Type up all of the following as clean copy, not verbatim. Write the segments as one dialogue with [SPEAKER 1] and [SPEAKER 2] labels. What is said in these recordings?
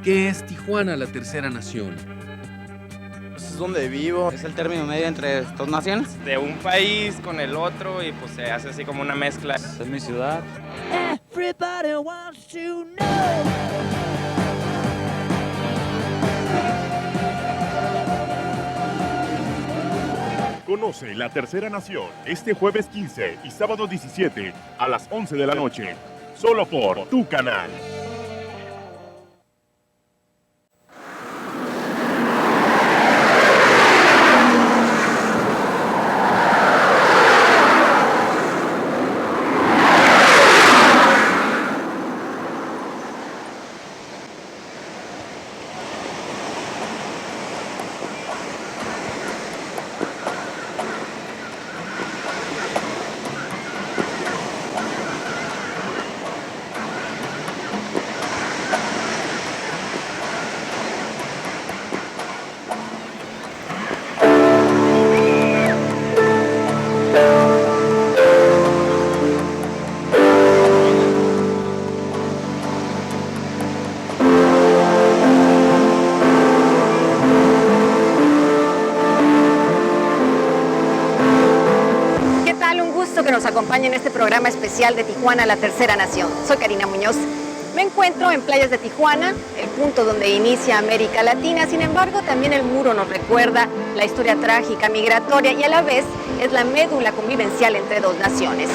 [SPEAKER 1] ¿Qué es Tijuana, la tercera nación?
[SPEAKER 2] Es donde vivo.
[SPEAKER 3] Es el término medio entre dos naciones.
[SPEAKER 4] De un país con el otro y pues se hace así como una mezcla.
[SPEAKER 3] Es mi ciudad.
[SPEAKER 5] Everybody wants to know.
[SPEAKER 6] Conoce La Tercera Nación este jueves 15 y sábado 17 a las 11 de la noche, solo por tu canal.
[SPEAKER 7] Que nos acompaña en este programa especial de Tijuana, la tercera nación. Soy Karina Muñoz. Me encuentro en playas de Tijuana, el punto donde inicia América Latina. Sin embargo, también el muro nos recuerda la historia trágica migratoria y a la vez es la médula convivencial entre dos naciones.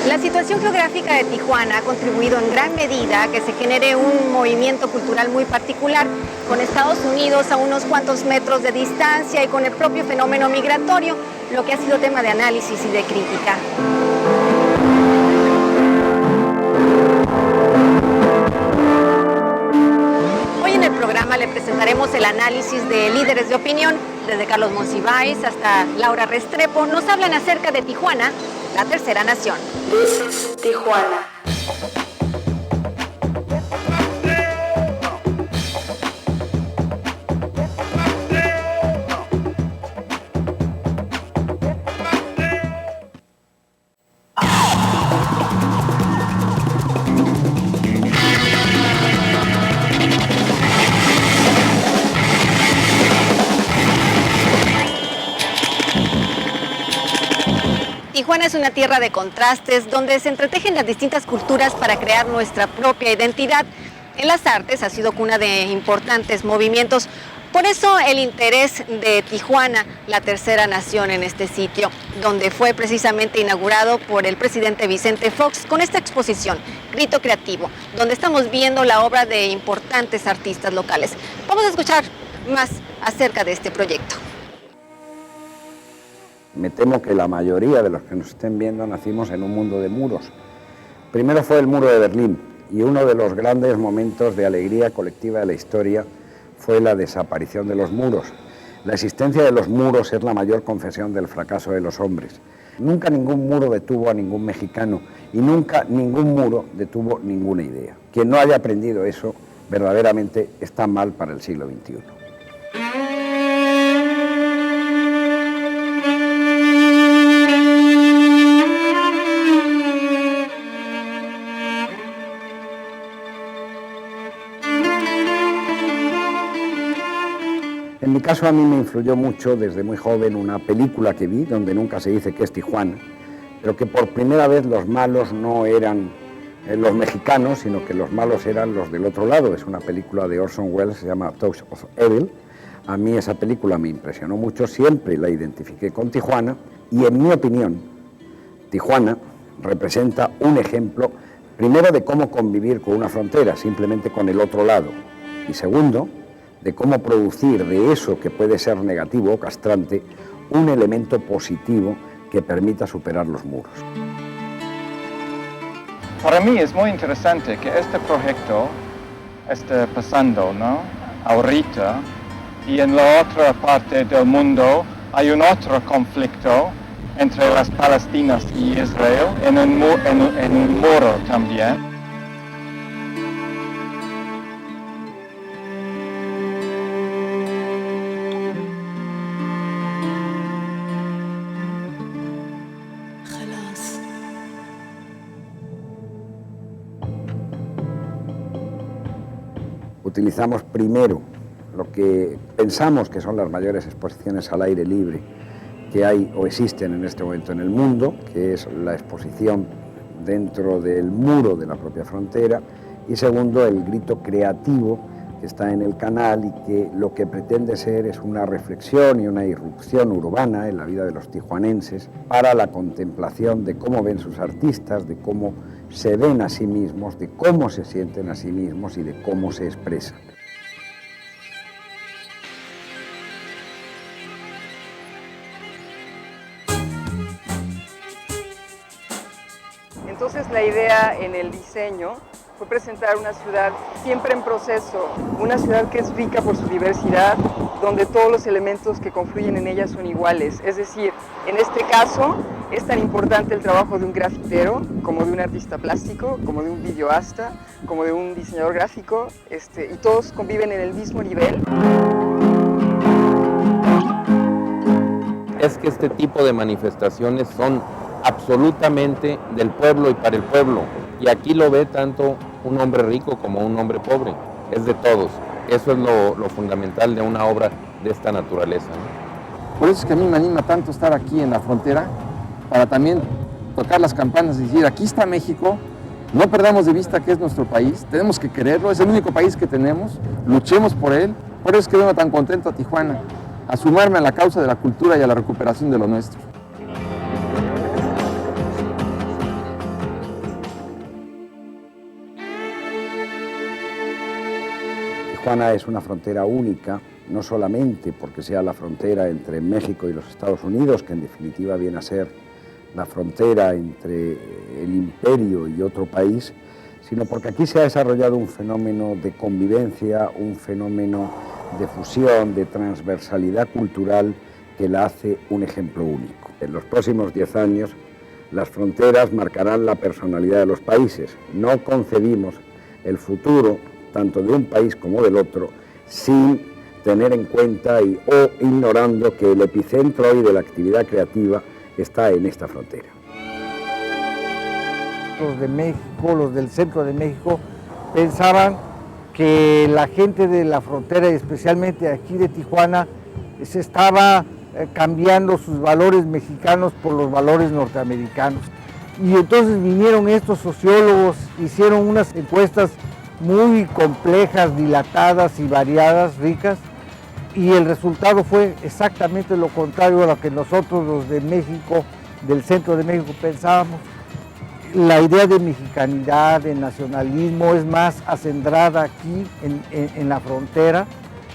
[SPEAKER 7] La situación geográfica de Tijuana ha contribuido en gran medida a que se genere un movimiento cultural muy particular, con Estados Unidos a unos cuantos metros de distancia y con el propio fenómeno migratorio, lo que ha sido tema de análisis y de crítica. Hoy en el programa le presentaremos el análisis de líderes de opinión, desde Carlos Monsiváis hasta Laura Restrepo. Nos hablan acerca de Tijuana, la tercera nación.
[SPEAKER 8] This is Tijuana.
[SPEAKER 7] Tijuana es una tierra de contrastes donde se entretejen las distintas culturas para crear nuestra propia identidad. En las artes ha sido cuna de importantes movimientos. Por eso el interés de Tijuana, la tercera nación, en este sitio, donde fue precisamente inaugurado por el presidente Vicente Fox con esta exposición, Grito Creativo, donde estamos viendo la obra de importantes artistas locales. Vamos a escuchar más acerca de este proyecto.
[SPEAKER 9] Me temo que la mayoría de los que nos estén viendo nacimos en un mundo de muros. Primero fue el muro de Berlín, y uno de los grandes momentos de alegría colectiva de la historia fue la desaparición de los muros. La existencia de los muros es la mayor confesión del fracaso de los hombres. Nunca ningún muro detuvo a ningún mexicano, y nunca ningún muro detuvo ninguna idea. Quien no haya aprendido eso, verdaderamente está mal para el siglo XXI. En mi caso, a mí me influyó mucho desde muy joven una película que vi, donde nunca se dice que es Tijuana, pero que por primera vez los malos no eran los mexicanos, sino que los malos eran los del otro lado. Es una película de Orson Welles, se llama Touch of Evil. A mí esa película me impresionó mucho, siempre la identifiqué con Tijuana, y en mi opinión, Tijuana representa un ejemplo, primero, de cómo convivir con una frontera, simplemente con el otro lado, y segundo, de cómo producir de eso que puede ser negativo o castrante un elemento positivo que permita superar los muros.
[SPEAKER 10] Para mí es muy interesante que este proyecto esté pasando, ¿no?, ahorita, y en la otra parte del mundo hay un otro conflicto entre las Palestinas y Israel, en un muro también.
[SPEAKER 9] Utilizamos primero lo que pensamos que son las mayores exposiciones al aire libre que hay o existen en este momento en el mundo, que es la exposición dentro del muro de la propia frontera, y segundo, el grito creativo que está en el canal y que lo que pretende ser es una reflexión y una irrupción urbana en la vida de los tijuanenses para la contemplación de cómo ven sus artistas, de cómo se ven a sí mismos, de cómo se sienten a sí mismos y de cómo se expresan.
[SPEAKER 11] Entonces la idea en el diseño fue presentar una ciudad siempre en proceso, una ciudad que es rica por su diversidad, donde todos los elementos que confluyen en ella son iguales. Es decir, en este caso es tan importante el trabajo de un grafitero, como de un artista plástico, como de un videoasta, como de un diseñador gráfico, y todos conviven en el mismo nivel.
[SPEAKER 12] Es que este tipo de manifestaciones son absolutamente del pueblo y para el pueblo. Y aquí lo ve tanto un hombre rico como un hombre pobre. Es de todos. Eso es lo fundamental de una obra de esta naturaleza, ¿no?
[SPEAKER 13] Por eso es que a mí me anima tanto estar aquí en la frontera, para también tocar las campanas y decir, aquí está México, no perdamos de vista que es nuestro país, tenemos que quererlo, es el único país que tenemos, luchemos por él. Por eso es que vengo tan contento a Tijuana, a sumarme a la causa de la cultura y a la recuperación de lo nuestro.
[SPEAKER 9] Tijuana es una frontera única, no solamente porque sea la frontera entre México y los Estados Unidos, que en definitiva viene a ser la frontera entre el imperio y otro país, sino porque aquí se ha desarrollado un fenómeno de convivencia, un fenómeno de fusión, de transversalidad cultural que la hace un ejemplo único. En los próximos 10 años, las fronteras marcarán la personalidad de los países. No concebimos el futuro tanto de un país como del otro, sin tener en cuenta o ignorando que el epicentro hoy de la actividad creativa está en esta frontera.
[SPEAKER 14] Los de México, los del centro de México, pensaban que la gente de la frontera, y especialmente aquí de Tijuana, se estaba cambiando sus valores mexicanos por los valores norteamericanos. Y entonces vinieron estos sociólogos, hicieron unas encuestas muy complejas, dilatadas y variadas, ricas, y el resultado fue exactamente lo contrario a lo que nosotros los de México, del centro de México, pensábamos. La idea de mexicanidad, de nacionalismo es más acendrada aquí en la frontera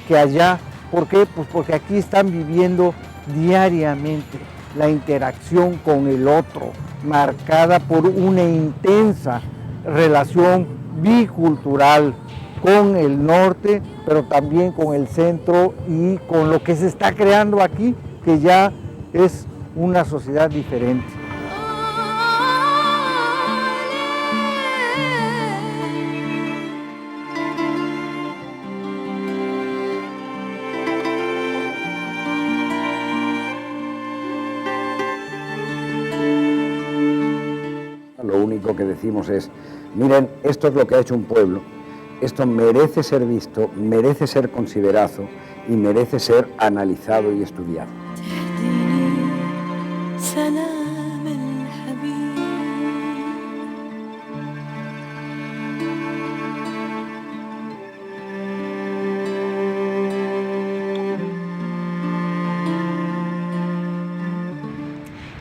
[SPEAKER 14] que allá. ¿Por qué? Pues porque aquí están viviendo diariamente la interacción con el otro, marcada por una intensa relación bicultural con el norte, pero también con el centro y con lo que se está creando aquí, que ya es una sociedad diferente.
[SPEAKER 9] Lo único que decimos es, miren, esto es lo que ha hecho un pueblo, esto merece ser visto, merece ser considerado y merece ser analizado y estudiado.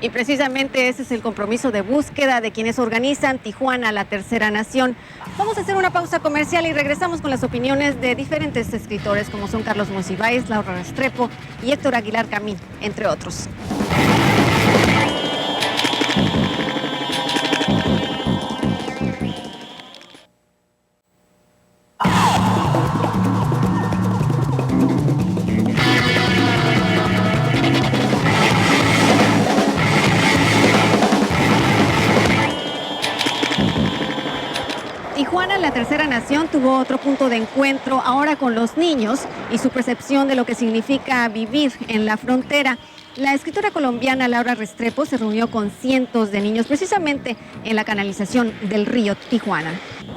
[SPEAKER 7] Y precisamente ese es el compromiso de búsqueda de quienes organizan Tijuana, la tercera nación. Vamos a hacer una pausa comercial y regresamos con las opiniones de diferentes escritores como son Carlos Monsiváis, Laura Restrepo y Héctor Aguilar Camín, entre otros. Tijuana, la tercera nación, tuvo otro punto de encuentro ahora con los niños y su percepción de lo que significa vivir en la frontera. La escritora colombiana Laura Restrepo se reunió con cientos de niños precisamente en la canalización del río Tijuana.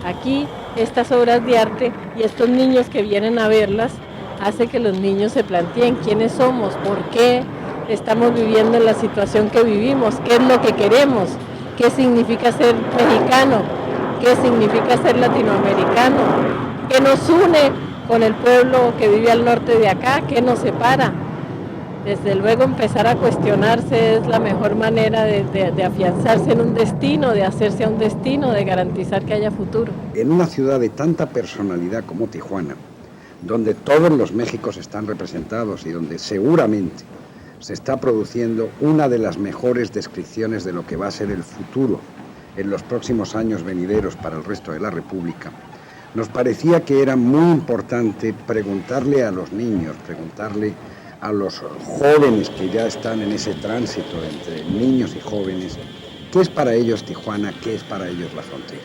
[SPEAKER 15] Aquí estas obras de arte y estos niños que vienen a verlas hace que los niños se planteen quiénes somos, por qué estamos viviendo la situación que vivimos, qué es lo que queremos, qué significa ser mexicano, qué significa ser latinoamericano, qué nos une con el pueblo que vive al norte de acá, qué nos separa. Desde luego empezar a cuestionarse es la mejor manera de afianzarse en un destino, de hacerse a un destino, de garantizar que haya futuro.
[SPEAKER 9] En una ciudad de tanta personalidad como Tijuana, donde todos los Méxicos están representados y donde seguramente se está produciendo una de las mejores descripciones de lo que va a ser el futuro en los próximos años venideros para el resto de la República, nos parecía que era muy importante preguntarle a los niños, preguntarle a los jóvenes que ya están en ese tránsito entre niños y jóvenes, ¿qué es para ellos Tijuana? ¿Qué es para ellos la frontera?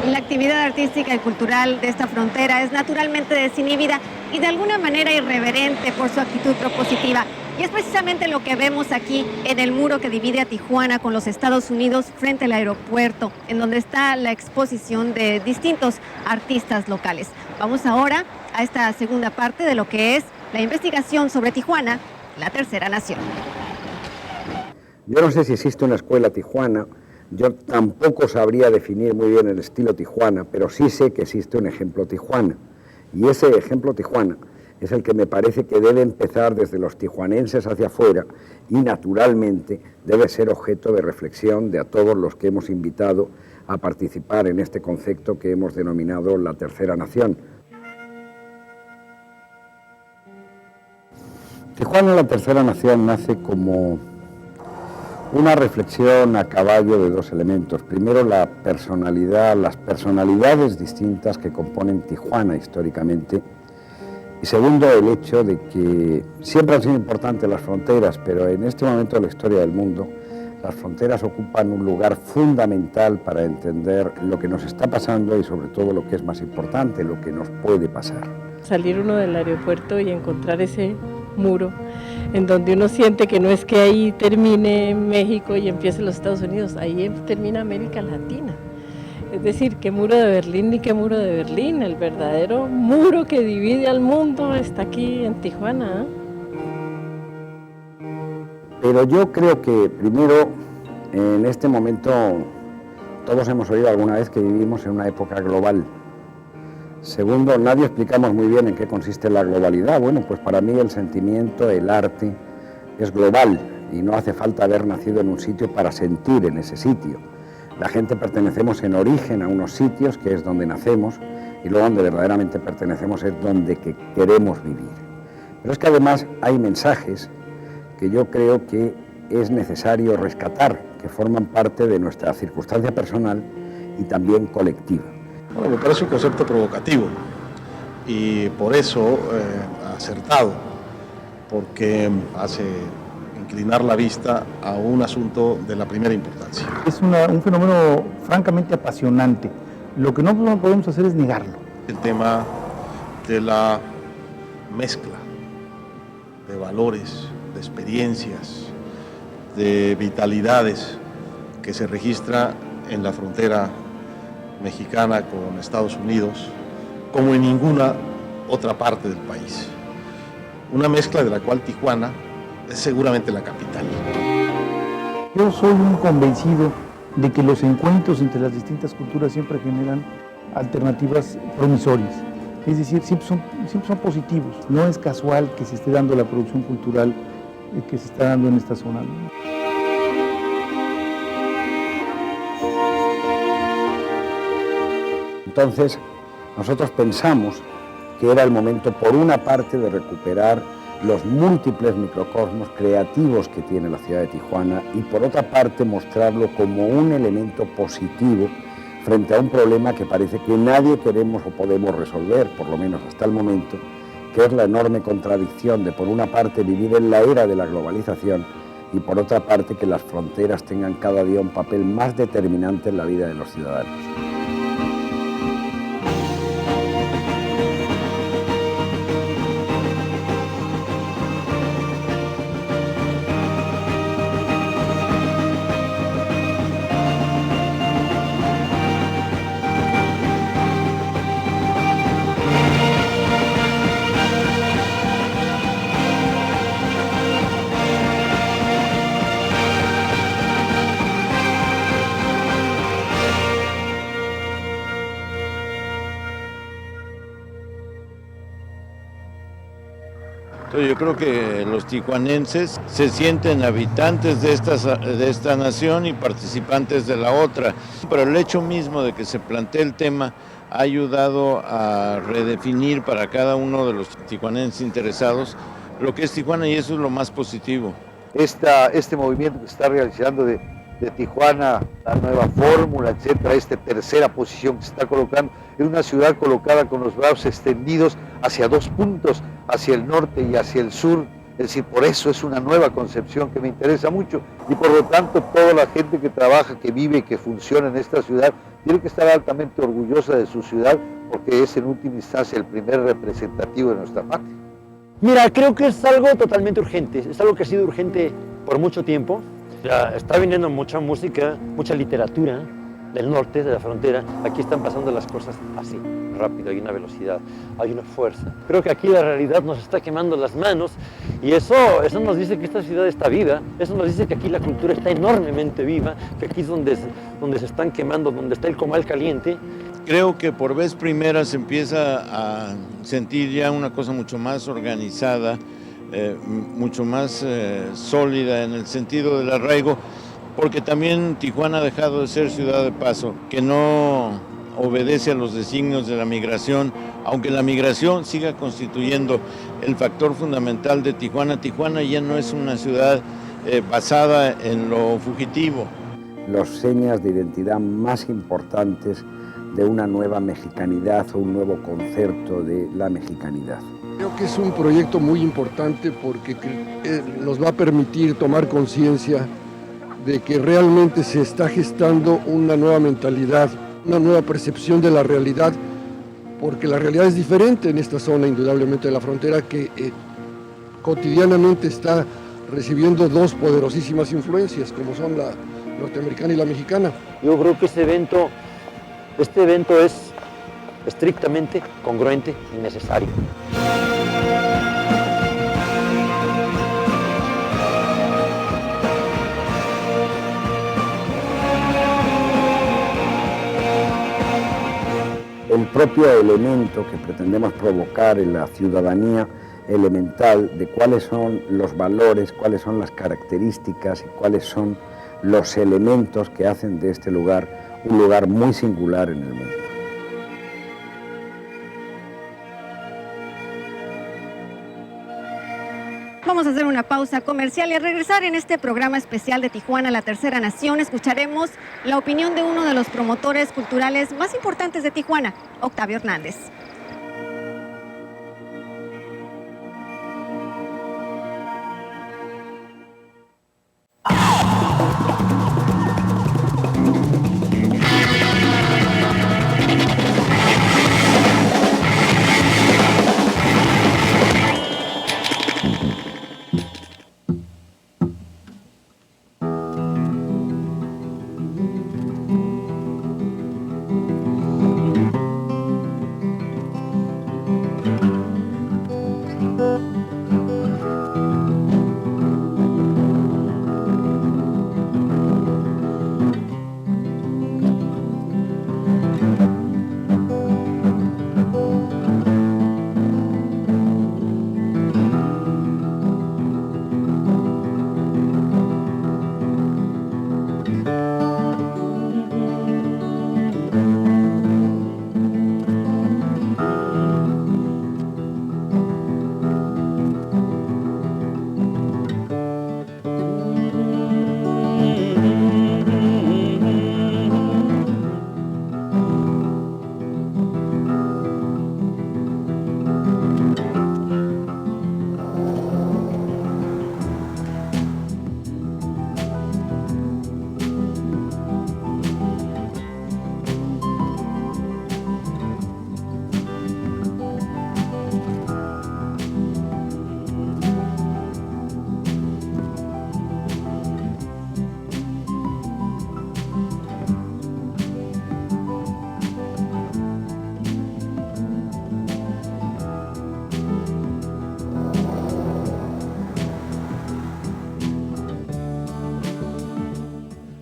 [SPEAKER 7] La actividad artística y cultural de esta frontera es naturalmente desinhibida y de alguna manera irreverente por su actitud propositiva. Y es precisamente lo que vemos aquí en el muro que divide a Tijuana con los Estados Unidos frente al aeropuerto, en donde está la exposición de distintos artistas locales. Vamos ahora a esta segunda parte de lo que es la investigación sobre Tijuana, la tercera nación.
[SPEAKER 9] Yo no sé si existe una escuela Tijuana, yo tampoco sabría definir muy bien el estilo Tijuana, pero sí sé que existe un ejemplo Tijuana. Y ese ejemplo Tijuana es el que me parece que debe empezar desde los tijuanenses hacia afuera y naturalmente debe ser objeto de reflexión de a todos los que hemos invitado a participar en este concepto que hemos denominado la tercera nación. Tijuana, la tercera nación, nace como una reflexión a caballo de dos elementos. Primero, la personalidad, las personalidades distintas que componen Tijuana históricamente. Y segundo, el hecho de que siempre han sido importantes las fronteras, pero en este momento de la historia del mundo, las fronteras ocupan un lugar fundamental para entender lo que nos está pasando y sobre todo lo que es más importante, lo que nos puede pasar.
[SPEAKER 15] Salir uno del aeropuerto y encontrar ese muro en donde uno siente que no es que ahí termine México y empiece los Estados Unidos, ahí termina América Latina. Es decir, qué muro de Berlín ni qué muro de Berlín, el verdadero muro que divide al mundo está aquí en Tijuana, ¿eh?
[SPEAKER 9] Pero yo creo que primero, en este momento, todos hemos oído alguna vez que vivimos en una época global. Segundo, nadie explicamos muy bien en qué consiste la globalidad. Bueno, pues para mí el sentimiento, el arte, es global y no hace falta haber nacido en un sitio para sentir en ese sitio. La gente pertenecemos en origen a unos sitios, que es donde nacemos, y luego donde verdaderamente pertenecemos es donde queremos vivir. Pero es que además hay mensajes que yo creo que es necesario rescatar, que forman parte de nuestra circunstancia personal y también colectiva.
[SPEAKER 16] Bueno, me parece un concepto provocativo y por eso acertado, porque hace inclinar la vista a un asunto de la primera importancia.
[SPEAKER 17] Es un fenómeno francamente apasionante. Lo que no podemos hacer es negarlo.
[SPEAKER 16] El tema de la mezcla de valores, de experiencias, de vitalidades que se registra en la frontera mexicana con Estados Unidos, como en ninguna otra parte del país. Una mezcla de la cual Tijuana es seguramente la capital.
[SPEAKER 17] Yo soy un convencido de que los encuentros entre las distintas culturas siempre generan alternativas promisorias. Es decir, siempre son positivos. No es casual que se esté dando la producción cultural que se está dando en esta zona.
[SPEAKER 9] Entonces, nosotros pensamos que era el momento, por una parte, de recuperar los múltiples microcosmos creativos que tiene la ciudad de Tijuana y, por otra parte, mostrarlo como un elemento positivo frente a un problema que parece que nadie queremos o podemos resolver, por lo menos hasta el momento, que es la enorme contradicción de, por una parte, vivir en la era de la globalización y, por otra parte, que las fronteras tengan cada día un papel más determinante en la vida de los ciudadanos.
[SPEAKER 18] Entonces yo creo que los tijuanenses se sienten habitantes de esta nación y participantes de la otra. Pero el hecho mismo de que se plantee el tema ha ayudado a redefinir para cada uno de los tijuanenses interesados lo que es Tijuana, y eso es lo más positivo.
[SPEAKER 19] Este movimiento que se está realizando de Tijuana, la nueva fórmula, etcétera, esta tercera posición que se está colocando, es una ciudad colocada con los brazos extendidos hacia dos puntos, hacia el norte y hacia el sur. Es decir, por eso es una nueva concepción que me interesa mucho, y por lo tanto toda la gente que trabaja, que vive y que funciona en esta ciudad tiene que estar altamente orgullosa de su ciudad, porque es en última instancia el primer representativo de nuestra patria.
[SPEAKER 20] Mira, creo que es algo totalmente urgente, es algo que ha sido urgente por mucho tiempo. Ya está viniendo mucha música, mucha literatura del norte, de la frontera. Aquí están pasando las cosas así, rápido, hay una velocidad, hay una fuerza. Creo que aquí la realidad nos está quemando las manos, y eso nos dice que esta ciudad está viva, eso nos dice que aquí la cultura está enormemente viva, que aquí es donde se están quemando, donde está el comal caliente.
[SPEAKER 18] Creo que por vez primera se empieza a sentir ya una cosa mucho más organizada, mucho más sólida en el sentido del arraigo, porque también Tijuana ha dejado de ser ciudad de paso, que no obedece a los designios de la migración, aunque la migración siga constituyendo el factor fundamental de Tijuana. Tijuana ya no es una ciudad basada en lo fugitivo.
[SPEAKER 9] Las señas de identidad más importantes de una nueva mexicanidad o un nuevo concepto de la mexicanidad.
[SPEAKER 21] Creo que es un proyecto muy importante porque nos va a permitir tomar conciencia de que realmente se está gestando una nueva mentalidad, una nueva percepción de la realidad, porque la realidad es diferente en esta zona, indudablemente, de la frontera, que cotidianamente está recibiendo dos poderosísimas influencias, como son la norteamericana y la mexicana.
[SPEAKER 20] Yo creo que este evento es estrictamente congruente y necesario.
[SPEAKER 9] El propio elemento que pretendemos provocar en la ciudadanía elemental de cuáles son los valores, cuáles son las características y cuáles son los elementos que hacen de este lugar un lugar muy singular en el mundo.
[SPEAKER 7] Vamos a hacer una pausa comercial y al regresar en este programa especial de Tijuana, la Tercera Nación, escucharemos la opinión de uno de los promotores culturales más importantes de Tijuana, Octavio Hernández.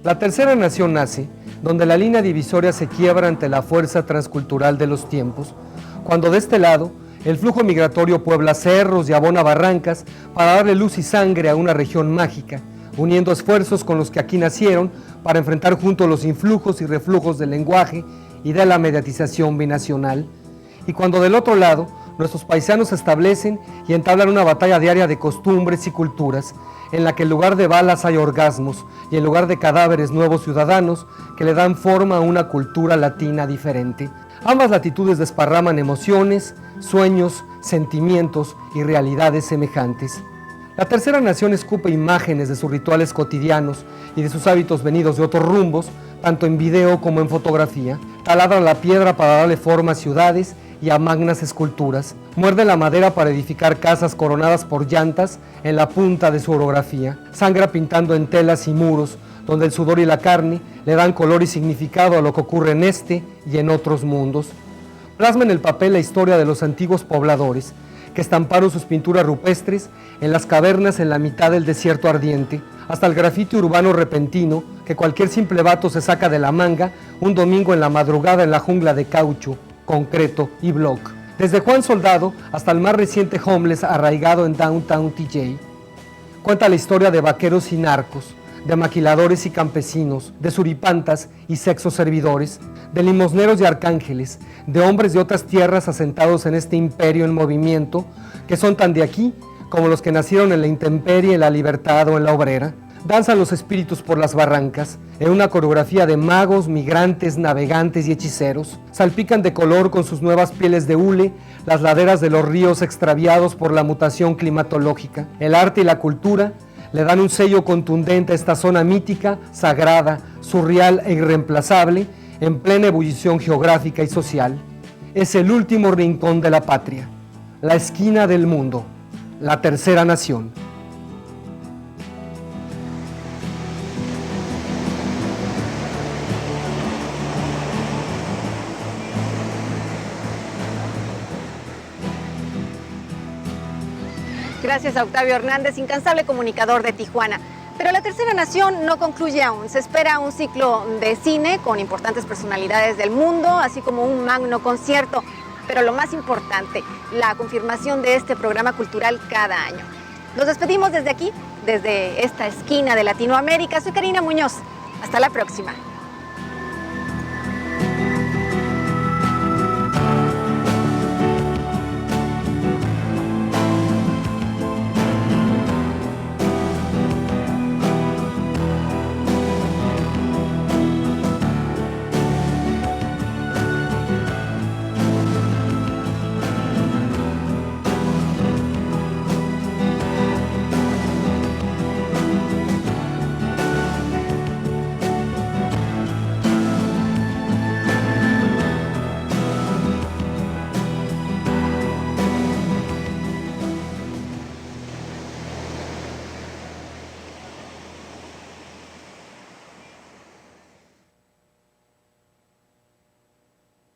[SPEAKER 22] La Tercera Nación nace donde la línea divisoria se quiebra ante la fuerza transcultural de los tiempos, cuando de este lado El flujo migratorio puebla cerros y abona barrancas para darle luz y sangre a una región mágica, uniendo esfuerzos con los que aquí nacieron para enfrentar juntos los influjos y reflujos del lenguaje y de la mediatización binacional. Y cuando del otro lado, nuestros paisanos se establecen y entablan una batalla diaria de costumbres y culturas, en la que en lugar de balas hay orgasmos y en lugar de cadáveres nuevos ciudadanos que le dan forma a una cultura latina diferente. Ambas latitudes desparraman emociones, sueños, sentimientos y realidades semejantes. La tercera nación escupe imágenes de sus rituales cotidianos y de sus hábitos venidos de otros rumbos, tanto en video como en fotografía. Taladra la piedra para darle forma a ciudades y a magnas esculturas. Muerde la madera para edificar casas coronadas por llantas en la punta de su orografía. Sangra pintando en telas y muros, donde el sudor y la carne le dan color y significado a lo que ocurre en este y en otros mundos. Plasma en el papel la historia de los antiguos pobladores, que estamparon sus pinturas rupestres en las cavernas en la mitad del desierto ardiente, hasta el grafiti urbano repentino que cualquier simple vato se saca de la manga un domingo en la madrugada en la jungla de caucho, concreto y block. Desde Juan Soldado hasta el más reciente homeless arraigado en Downtown TJ. Cuenta la historia de vaqueros y narcos, de maquiladores y campesinos, de suripantas y sexos servidores, de limosneros y arcángeles, de hombres de otras tierras asentados en este imperio en movimiento, que son tan de aquí como los que nacieron en la intemperie, en la libertad o en la obrera. Danzan los espíritus por las barrancas, en una coreografía de magos, migrantes, navegantes y hechiceros. Salpican de color con sus nuevas pieles de hule las laderas de los ríos extraviados por la mutación climatológica. El arte y la cultura le dan un sello contundente a esta zona mítica, sagrada, surreal e irreemplazable, en plena ebullición geográfica y social. Es el último rincón de la patria, la esquina del mundo, la tercera nación.
[SPEAKER 7] Gracias a Octavio Hernández, incansable comunicador de Tijuana. Pero la tercera nación no concluye aún. Se espera un ciclo de cine con importantes personalidades del mundo, así como un magno concierto. Pero lo más importante, la confirmación de este programa cultural cada año. Nos despedimos desde aquí, desde esta esquina de Latinoamérica. Soy Karina Muñoz. Hasta la próxima.